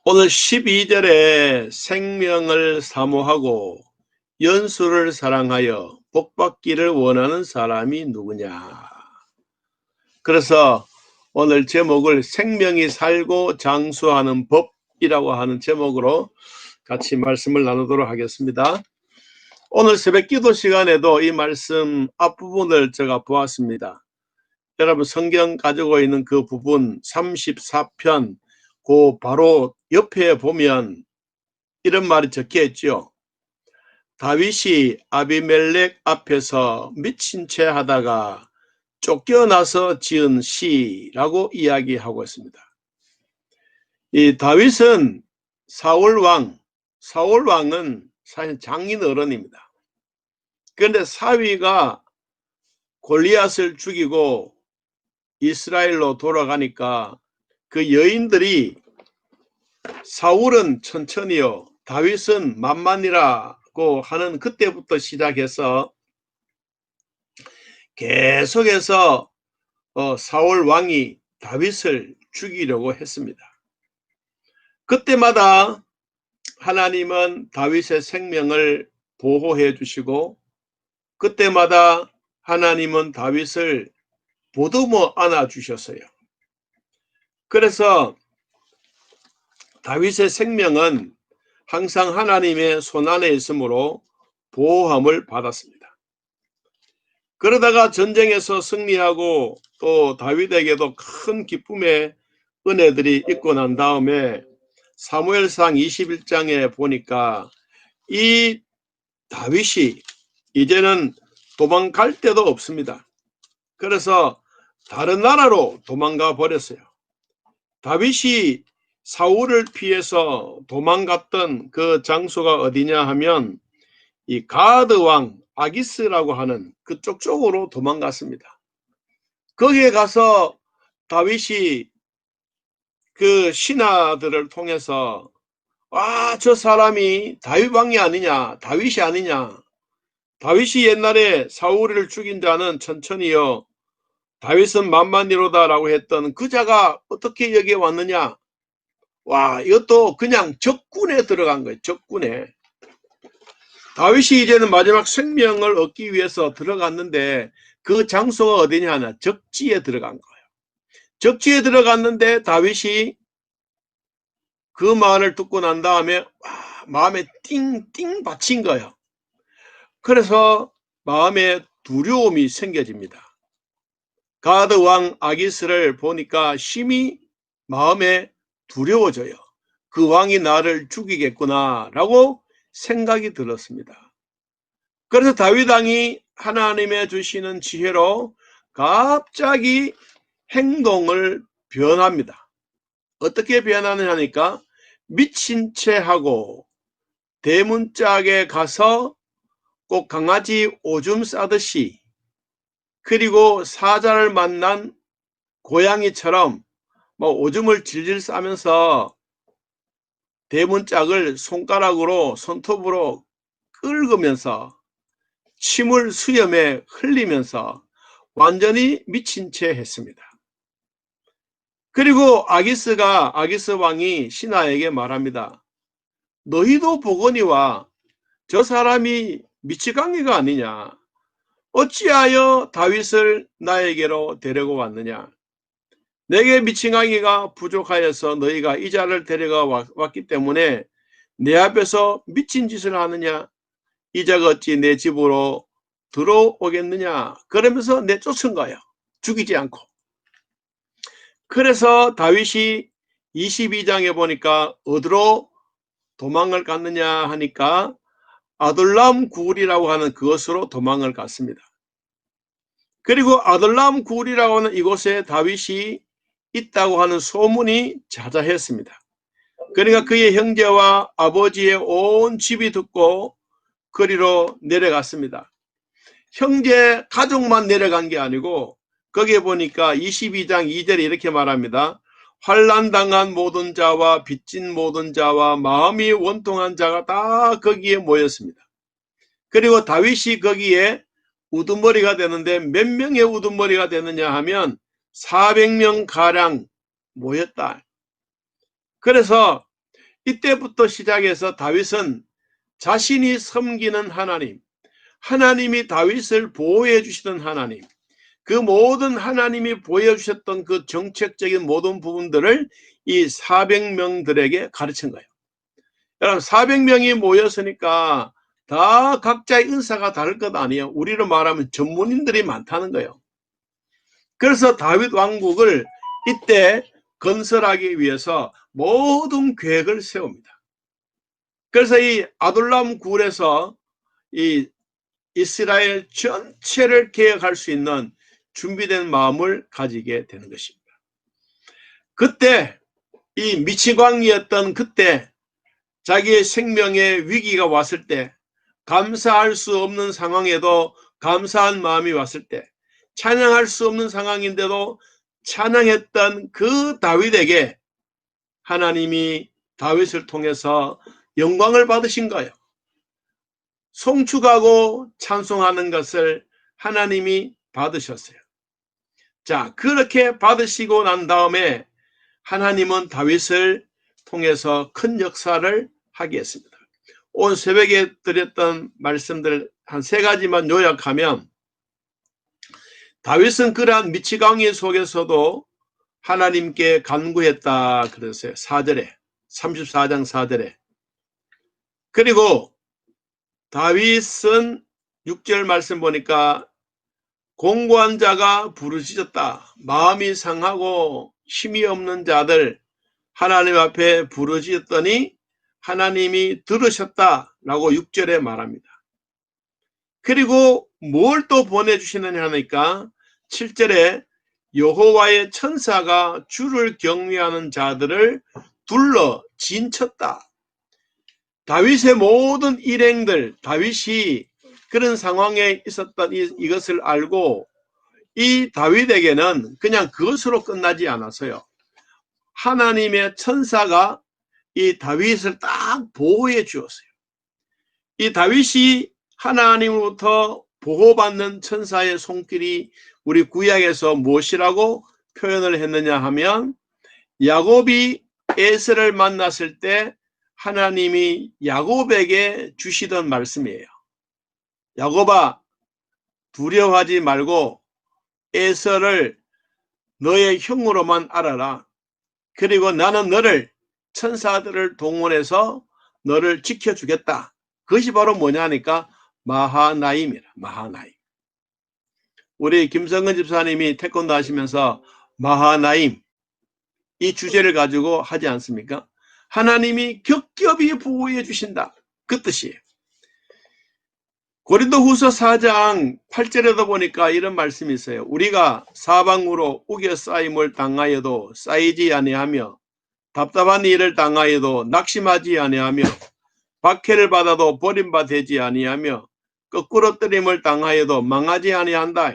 오늘 12절에 생명을 사모하고 연수를 사랑하여 복받기를 원하는 사람이 누구냐. 그래서 오늘 제목을 생명이 살고 장수하는 법이라고 하는 제목으로 같이 말씀을 나누도록 하겠습니다. 오늘 새벽 기도 시간에도 이 말씀 앞부분을 제가 보았습니다. 여러분 성경 가지고 있는 그 부분 34편 그 바로 옆에 보면 이런 말이 적혀 있죠. 다윗이 아비멜렉 앞에서 미친 채 하다가 쫓겨나서 지은 시라고 이야기하고 있습니다. 이 다윗은 사울왕은 사실 장인어른입니다. 그런데 사위가 골리앗을 죽이고 이스라엘로 돌아가니까 그 여인들이 사울은 천천히요 다윗은 만만이라고 하는 그때부터 시작해서 계속해서 사울 왕이 다윗을 죽이려고 했습니다. 그때마다 하나님은 다윗의 생명을 보호해 주시고 그때마다 하나님은 다윗을 보듬어 안아 주셨어요. 그래서 다윗의 생명은 항상 하나님의 손안에 있으므로 보호함을 받았습니다. 그러다가 전쟁에서 승리하고 또 다윗에게도 큰 기쁨의 은혜들이 있고 난 다음에 사무엘상 21장에 보니까 이 다윗이 이제는 도망갈 데도 없습니다. 그래서 다른 나라로 도망가 버렸어요. 다윗이 사울을 피해서 도망갔던 그 장소가 어디냐 하면 이 가드 왕 아기스라고 하는 그쪽 쪽으로 도망갔습니다. 거기에 가서 다윗이 그 신하들을 통해서 저 사람이 다윗 왕이 아니냐, 다윗이 아니냐, 다윗이 옛날에 사울을 죽인 자는 천천히요 다윗은 만만이로다라고 했던 그 자가 어떻게 여기에 왔느냐. 이것도 그냥 적군에 들어간 거예요. 적군에. 다윗이 이제는 마지막 생명을 얻기 위해서 들어갔는데 그 장소가 어디냐 하나 적지에 들어간 거예요. 적지에 들어갔는데 다윗이 그 말을 듣고 난 다음에 마음에 띵띵 받친 거예요. 그래서 마음에 두려움이 생겨집니다. 가드 왕 아기스를 보니까 심히 마음에 두려워져요. 그 왕이 나를 죽이겠구나 라고 생각이 들었습니다. 그래서 다윗 왕이 하나님의 주시는 지혜로 갑자기 행동을 변합니다. 어떻게 변하느냐 하니까 미친 채 하고 대문짝에 가서 꼭 강아지 오줌 싸듯이 그리고 사자를 만난 고양이처럼 오줌을 질질 싸면서 대문짝을 손가락으로 손톱으로 긁으면서 침을 수염에 흘리면서 완전히 미친 채 했습니다. 그리고 아기스 왕이 신하에게 말합니다. 너희도 보거니와 저 사람이 미치광이가 아니냐. 어찌하여 다윗을 나에게로 데리고 왔느냐. 내게 미친광이가 부족하여서 너희가 이 자를 데려가 왔기 때문에 내 앞에서 미친 짓을 하느냐. 이 자가 어찌 내 집으로 들어오겠느냐. 그러면서 내쫓은 거예요. 죽이지 않고. 그래서 다윗이 22장에 보니까 어디로 도망을 갔느냐 하니까 아둘람 굴이라고 하는 그것으로 도망을 갔습니다. 그리고 아둘람 굴이라고 하는 이곳에 다윗이 있다고 하는 소문이 자자했습니다. 그러니까 그의 형제와 아버지의 온 집이 듣고 그리로 내려갔습니다. 형제 가족만 내려간 게 아니고 거기에 보니까 22장 2절에 이렇게 말합니다. 환난당한 모든 자와 빚진 모든 자와 마음이 원통한 자가 다 거기에 모였습니다. 그리고 다윗이 거기에 우두머리가 되는데 몇 명의 우두머리가 되느냐 하면 400명 가량 모였다. 그래서 이때부터 시작해서 다윗은 자신이 섬기는 하나님, 하나님이 다윗을 보호해 주시던 하나님, 그 모든 하나님이 보여주셨던 그 정책적인 모든 부분들을 이 400명들에게 가르친 거예요. 여러분 400명이 모였으니까 다 각자의 은사가 다를 것 아니에요. 우리로 말하면 전문인들이 많다는 거예요. 그래서 다윗 왕국을 이때 건설하기 위해서 모든 계획을 세웁니다. 그래서 이 아둘람 굴에서 이 이스라엘 전체를 개혁할 수 있는 준비된 마음을 가지게 되는 것입니다. 그때 이 미치광이었던 그때 자기의 생명의 위기가 왔을 때 감사할 수 없는 상황에도 감사한 마음이 왔을 때 찬양할 수 없는 상황인데도 찬양했던 그 다윗에게 하나님이 다윗을 통해서 영광을 받으신 거예요. 송축하고 찬송하는 것을 하나님이 받으셨어요. 자, 그렇게 받으시고 난 다음에 하나님은 다윗을 통해서 큰 역사를 하게 했습니다. 오늘 새벽에 드렸던 말씀들 한 3가지만 요약하면 다윗은 그러한 미치광이 속에서도 하나님께 간구했다 그랬어요. 4절에 34장 4절에. 그리고 다윗은 6절 말씀 보니까 공고한 자가 부르짖었다. 마음이 상하고 힘이 없는 자들 하나님 앞에 부르짖었더니 하나님이 들으셨다라고 6절에 말합니다. 그리고 뭘 또 보내주시느냐 하니까 7절에 여호와의 천사가 주를 경외하는 자들을 둘러 진쳤다. 다윗의 모든 일행들, 다윗이 그런 상황에 있었던 이것을 알고 이 다윗에게는 그냥 그것으로 끝나지 않았어요. 하나님의 천사가 이 다윗을 딱 보호해 주었어요. 이 다윗이 하나님으로부터 보호받는 천사의 손길이 우리 구약에서 무엇이라고 표현을 했느냐 하면 야곱이 에서를 만났을 때 하나님이 야곱에게 주시던 말씀이에요. 야곱아, 두려워하지 말고 에서를 너의 형으로만 알아라. 그리고 나는 너를 천사들을 동원해서 너를 지켜주겠다. 그것이 바로 뭐냐 하니까 마하나임이라. 마하나임. 우리 김성근 집사님이 태권도 하시면서 마하나임 이 주제를 가지고 하지 않습니까? 하나님이 겹겹이 보호해 주신다. 그 뜻이에요. 고린도후서 4장 8절에도 보니까 이런 말씀이 있어요. 우리가 사방으로 우겨싸임을 당하여도 쌓이지 아니하며 답답한 일을 당하여도 낙심하지 아니하며 박해를 받아도 버림받지 아니하며 거꾸로 뜨림을 당하여도 망하지 아니한다.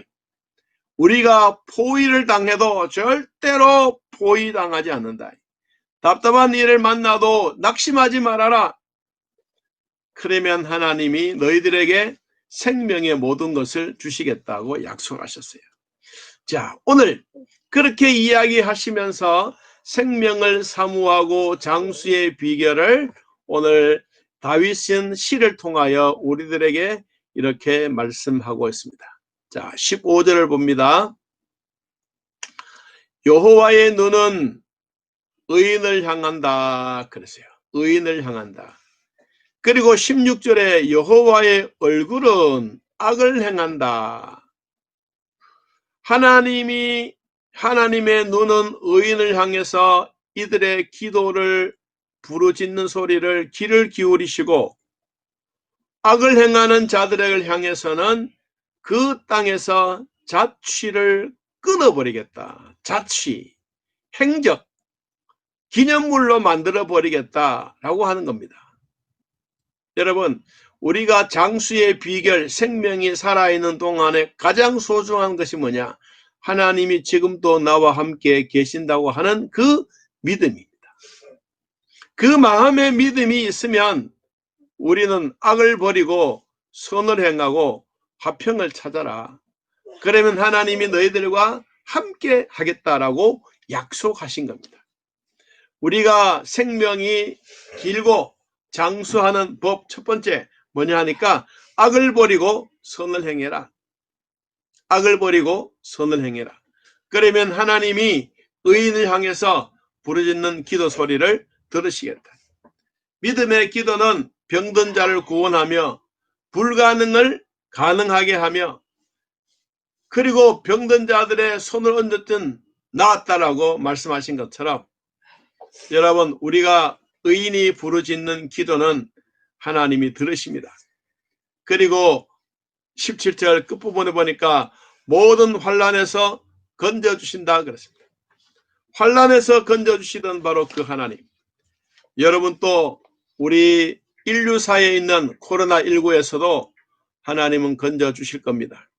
우리가 포위를 당해도 절대로 포위당하지 않는다. 답답한 일을 만나도 낙심하지 말아라. 그러면 하나님이 너희들에게 생명의 모든 것을 주시겠다고 약속하셨어요. 자, 오늘 그렇게 이야기하시면서 생명을 사모하고 장수의 비결을 오늘 다윗은 시를 통하여 우리들에게 이렇게 말씀하고 있습니다. 자, 15절을 봅니다. 여호와의 눈은 의인을 향한다 그랬어요. 의인을 향한다. 그리고 16절에 여호와의 얼굴은 악을 행한다. 하나님의 눈은 의인을 향해서 이들의 기도를 부르짖는 소리를 귀를 기울이시고 악을 행하는 자들을 향해서는 그 땅에서 자취를 끊어버리겠다. 자취, 행적, 기념물로 만들어버리겠다라고 하는 겁니다. 여러분, 우리가 장수의 비결, 생명이 살아있는 동안에 가장 소중한 것이 뭐냐? 하나님이 지금도 나와 함께 계신다고 하는 그 믿음입니다. 그 마음의 믿음이 있으면 우리는 악을 버리고 선을 행하고 화평을 찾아라. 그러면 하나님이 너희들과 함께 하겠다라고 약속하신 겁니다. 우리가 생명이 길고 장수하는 법 첫 번째 뭐냐 하니까 악을 버리고 선을 행해라. 악을 버리고 선을 행해라. 그러면 하나님이 의인을 향해서 부르짖는 기도 소리를 들으시겠다. 믿음의 기도는 병든 자를 구원하며 불가능을 가능하게 하며 그리고 병든 자들의 손을 얹었던 나았다라고 말씀하신 것처럼 여러분 우리가 의인이 부르짖는 기도는 하나님이 들으십니다. 그리고 17절 끝부분에 보니까 모든 환난에서 건져주신다 그랬습니다. 환난에서 건져주시던 바로 그 하나님. 여러분 또 우리 인류사에 있는 코로나19에서도 하나님은 건져주실 겁니다.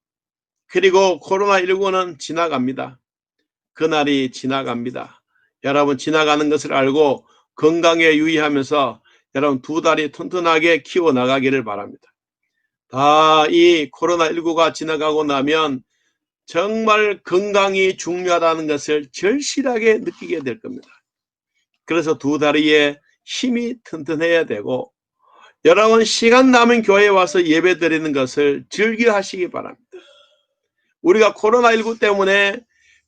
그리고 코로나19는 지나갑니다. 그날이 지나갑니다. 여러분 지나가는 것을 알고 건강에 유의하면서 여러분 두 다리 튼튼하게 키워나가기를 바랍니다. 다 이 코로나19가 지나가고 나면 정말 건강이 중요하다는 것을 절실하게 느끼게 될 겁니다. 그래서 두 다리에 힘이 튼튼해야 되고 여러분 시간 남은 교회에 와서 예배 드리는 것을 즐겨 하시기 바랍니다. 우리가 코로나19 때문에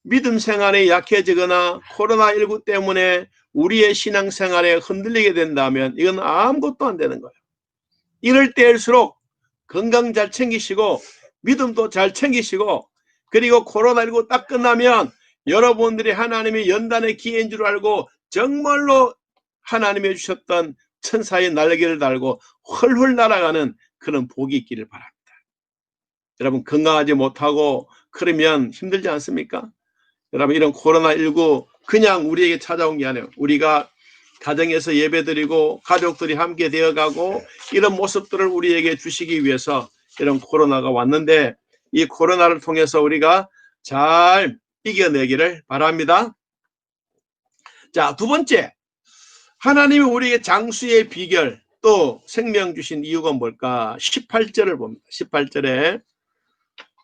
믿음 생활에 약해지거나 코로나19 때문에 우리의 신앙생활에 흔들리게 된다면 이건 아무것도 안 되는 거예요. 이럴 때일수록 건강 잘 챙기시고 믿음도 잘 챙기시고 그리고 코로나19 딱 끝나면 여러분들이 하나님의 연단의 기회인 줄 알고 정말로 하나님이 주셨던 천사의 날개를 달고 훨훨 날아가는 그런 복이 있기를 바랍니다. 여러분 건강하지 못하고 그러면 힘들지 않습니까? 여러분 이런 코로나19 그냥 우리에게 찾아온 게 아니에요. 우리가 가정에서 예배드리고 가족들이 함께 되어가고 이런 모습들을 우리에게 주시기 위해서 이런 코로나가 왔는데 이 코로나를 통해서 우리가 잘 이겨내기를 바랍니다. 자, 두 번째 하나님이 우리에게 장수의 비결 또 생명 주신 이유가 뭘까? 18절을 봅니다. 18절에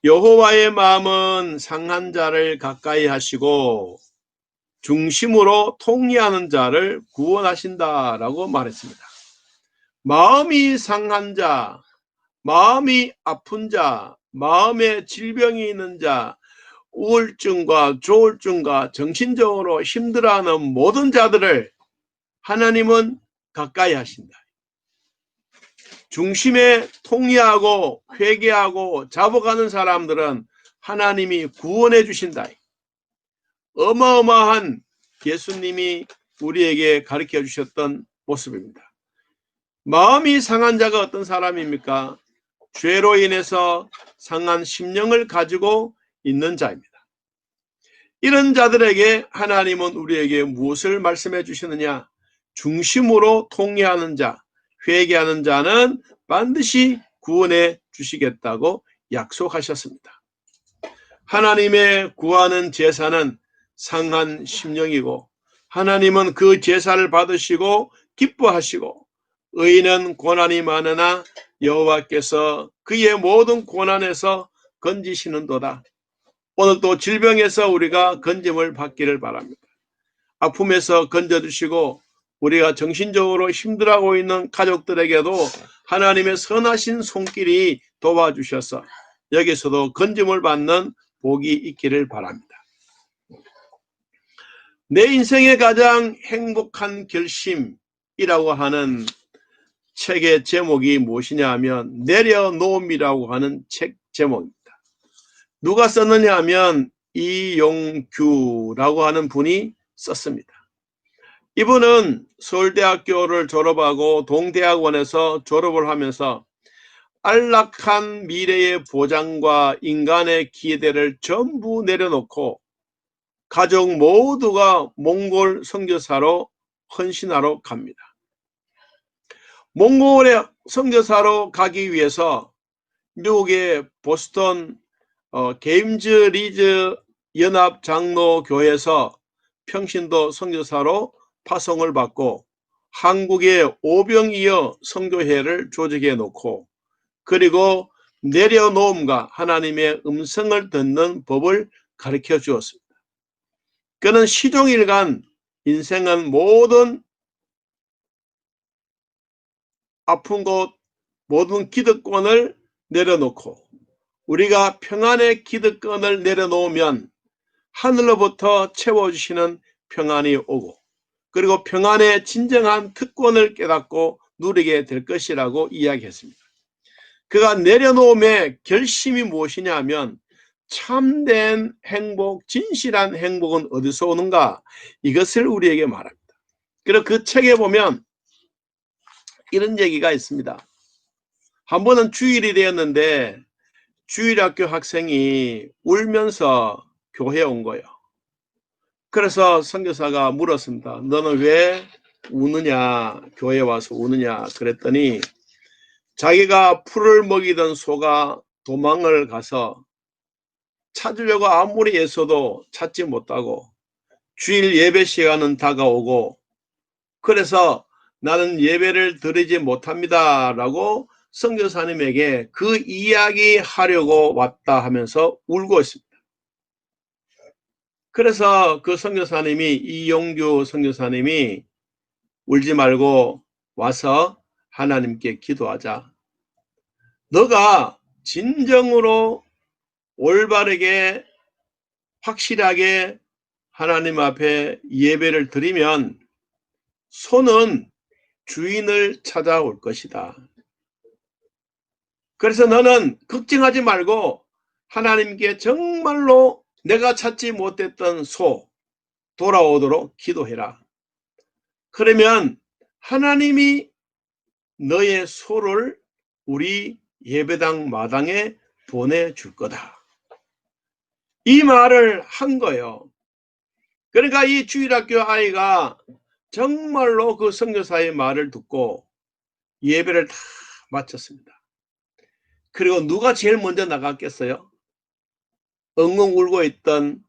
여호와의 마음은 상한 자를 가까이 하시고 중심으로 통리하는 자를 구원하신다라고 말했습니다. 마음이 상한 자, 마음이 아픈 자, 마음에 질병이 있는 자, 우울증과 조울증과 정신적으로 힘들어하는 모든 자들을 하나님은 가까이 하신다. 중심에 통리하고 회개하고 잡아가는 사람들은 하나님이 구원해 주신다. 어마어마한 예수님이 우리에게 가르쳐 주셨던 모습입니다. 마음이 상한 자가 어떤 사람입니까? 죄로 인해서 상한 심령을 가지고 있는 자입니다. 이런 자들에게 하나님은 우리에게 무엇을 말씀해 주시느냐? 중심으로 통회하는 자, 회개하는 자는 반드시 구원해 주시겠다고 약속하셨습니다. 하나님의 구하는 제사는 상한 심령이고 하나님은 그 제사를 받으시고 기뻐하시고 의인은 고난이 많으나 여호와께서 그의 모든 고난에서 건지시는도다. 오늘도 질병에서 우리가 건짐을 받기를 바랍니다. 아픔에서 건져주시고 우리가 정신적으로 힘들어하고 있는 가족들에게도 하나님의 선하신 손길이 도와주셔서 여기서도 건짐을 받는 복이 있기를 바랍니다. 내 인생의 가장 행복한 결심이라고 하는 책의 제목이 무엇이냐 하면 내려놓음이라고 하는 책 제목입니다. 누가 썼느냐 하면 이용규라고 하는 분이 썼습니다. 이분은 서울대학교를 졸업하고 동대학원에서 졸업을 하면서 안락한 미래의 보장과 인간의 기대를 전부 내려놓고 가족 모두가 몽골 선교사로 헌신하러 갑니다. 몽골의 선교사로 가기 위해서 미국의 보스턴 게임즈 리즈 연합 장로교회에서 평신도 선교사로 파송을 받고 한국의 오병이어 선교회를 조직해 놓고 그리고 내려놓음과 하나님의 음성을 듣는 법을 가르쳐 주었습니다. 그는 시종일관 인생은 모든 아픈 곳, 모든 기득권을 내려놓고 우리가 평안의 기득권을 내려놓으면 하늘로부터 채워주시는 평안이 오고, 그리고 평안의 진정한 특권을 깨닫고 누리게 될 것이라고 이야기했습니다. 그가 내려놓음의 결심이 무엇이냐 하면, 참된 행복, 진실한 행복은 어디서 오는가, 이것을 우리에게 말합니다. 그리고 그 책에 보면 이런 얘기가 있습니다. 한 번은 주일이 되었는데 주일학교 학생이 울면서 교회에 온 거예요. 그래서 선교사가 물었습니다. 너는 왜 우느냐, 교회에 와서 우느냐 그랬더니, 자기가 풀을 먹이던 소가 도망을 가서 찾으려고 아무리 애써도 찾지 못하고 주일 예배 시간은 다가오고, 그래서 나는 예배를 드리지 못합니다 라고 선교사님에게 그 이야기 하려고 왔다 하면서 울고 있습니다. 그래서 그 선교사님이, 이용규 선교사님이 울지 말고 와서 하나님께 기도하자. 너가 진정으로 올바르게 확실하게 하나님 앞에 예배를 드리면 소는 주인을 찾아올 것이다. 그래서 너는 걱정하지 말고 하나님께 정말로 내가 찾지 못했던 소 돌아오도록 기도해라. 그러면 하나님이 너의 소를 우리 예배당 마당에 보내줄 거다. 이 말을 한 거예요. 그러니까 이 주일학교 아이가 정말로 그 선교사의 말을 듣고 예배를 다 마쳤습니다. 그리고 누가 제일 먼저 나갔겠어요? 엉엉 울고 있던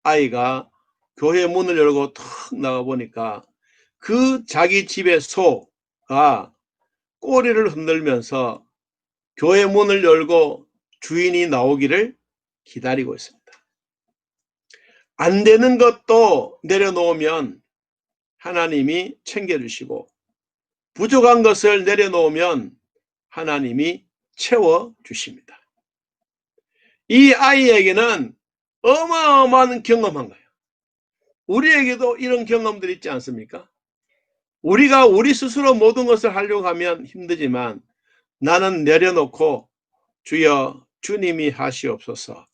아이가 교회 문을 열고 탁 나가보니까 그 자기 집의 소가 꼬리를 흔들면서 교회 문을 열고 주인이 나오기를 기다리고 있습니다. 안 되는 것도 내려놓으면 하나님이 챙겨주시고, 부족한 것을 내려놓으면 하나님이 채워주십니다. 이 아이에게는 어마어마한 경험한 거예요. 우리에게도 이런 경험들이 있지 않습니까? 우리가 우리 스스로 모든 것을 하려고 하면 힘들지만, 나는 내려놓고 주여 주님이 하시옵소서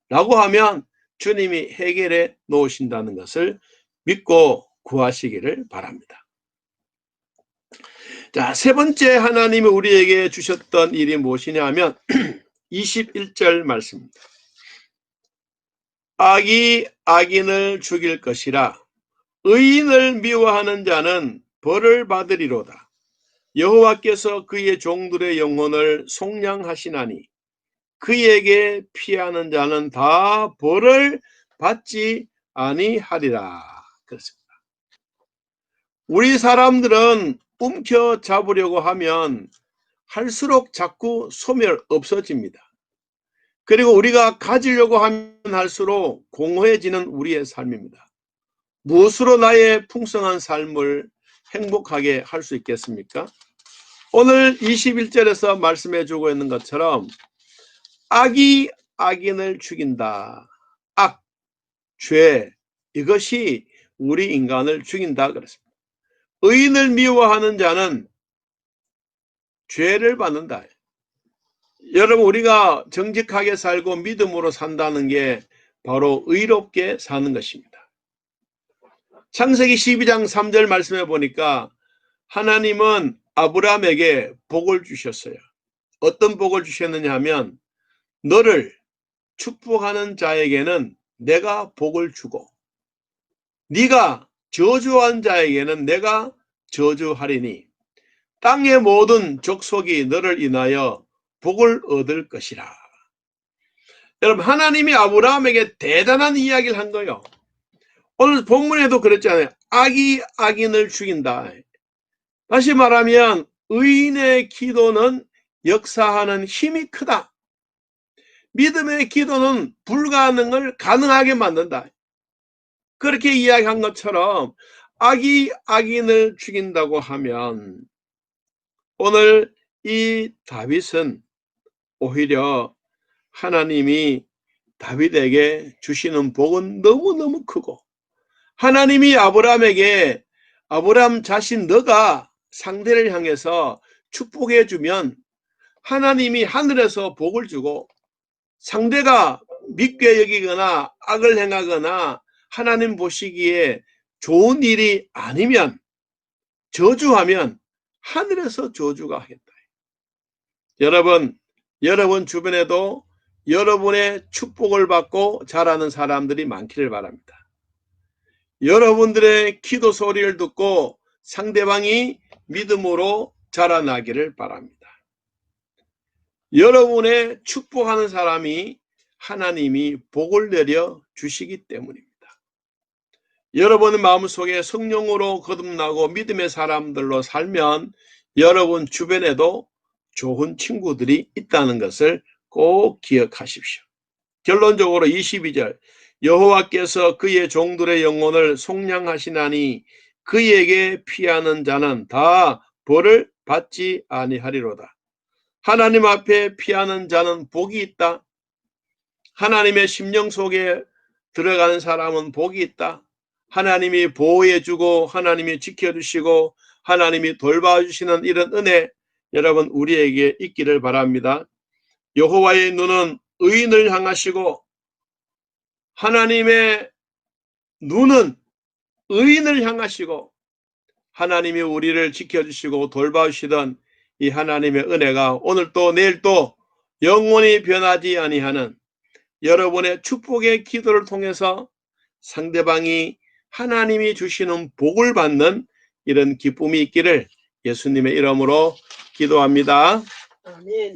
라고 하면 주님이 해결해 놓으신다는 것을 믿고 구하시기를 바랍니다. 자, 세 번째 하나님이 우리에게 주셨던 일이 무엇이냐 하면 21절 말씀입니다. 악이 악인을 죽일 것이라 의인을 미워하는 자는 벌을 받으리로다. 여호와께서 그의 종들의 영혼을 속량하시나니 그에게 피하는 자는 다 벌을 받지 아니하리라. 그렇습니다. 우리 사람들은 움켜잡으려고 하면 할수록 자꾸 소멸 없어집니다. 그리고 우리가 가지려고 하면 할수록 공허해지는 우리의 삶입니다. 무엇으로 나의 풍성한 삶을 행복하게 할 수 있겠습니까? 오늘 21절에서 말씀해 주고 있는 것처럼 악이 악인을 죽인다. 악, 죄, 이것이 우리 인간을 죽인다 그랬습니다. 의인을 미워하는 자는 죄를 받는다. 여러분, 우리가 정직하게 살고 믿음으로 산다는 게 바로 의롭게 사는 것입니다. 창세기 12장 3절 말씀해 보니까 하나님은 아브라함에게 복을 주셨어요. 어떤 복을 주셨느냐 하면, 너를 축복하는 자에게는 내가 복을 주고 네가 저주한 자에게는 내가 저주하리니 땅의 모든 족속이 너를 인하여 복을 얻을 것이라. 여러분, 하나님이 아브라함에게 대단한 이야기를 한 거예요. 오늘 본문에도 그랬잖아요. 악이 악인을 죽인다. 다시 말하면 의인의 기도는 역사하는 힘이 크다. 믿음의 기도는 불가능을 가능하게 만든다. 그렇게 이야기한 것처럼 악이 악인을 죽인다고 하면 오늘 이 다윗은 오히려 하나님이 다윗에게 주시는 복은 너무너무 크고, 하나님이 아브라함에게 아브라함 자신 너가 상대를 향해서 축복해 주면 하나님이 하늘에서 복을 주고, 상대가 믿게 여기거나 악을 행하거나 하나님 보시기에 좋은 일이 아니면, 저주하면 하늘에서 저주가 하겠다. 여러분 주변에도 여러분의 축복을 받고 자라는 사람들이 많기를 바랍니다. 여러분들의 기도 소리를 듣고 상대방이 믿음으로 자라나기를 바랍니다. 여러분의 축복하는 사람이 하나님이 복을 내려 주시기 때문입니다. 여러분의 마음속에 성령으로 거듭나고 믿음의 사람들로 살면 여러분 주변에도 좋은 친구들이 있다는 것을 꼭 기억하십시오. 결론적으로 22절, 여호와께서 그의 종들의 영혼을 속량하시나니 그에게 피하는 자는 다 벌을 받지 아니하리로다. 하나님 앞에 피하는 자는 복이 있다. 하나님의 심령 속에 들어가는 사람은 복이 있다. 하나님이 보호해주고 하나님이 지켜주시고 하나님이 돌봐주시는 이런 은혜 여러분 우리에게 있기를 바랍니다. 여호와의 눈은 의인을 향하시고, 하나님의 눈은 의인을 향하시고, 하나님이 우리를 지켜주시고 돌봐주시던 이 하나님의 은혜가 오늘도 내일도 영원히 변하지 아니하는 여러분의 축복의 기도를 통해서 상대방이 하나님이 주시는 복을 받는 이런 기쁨이 있기를 예수님의 이름으로 기도합니다. 아멘.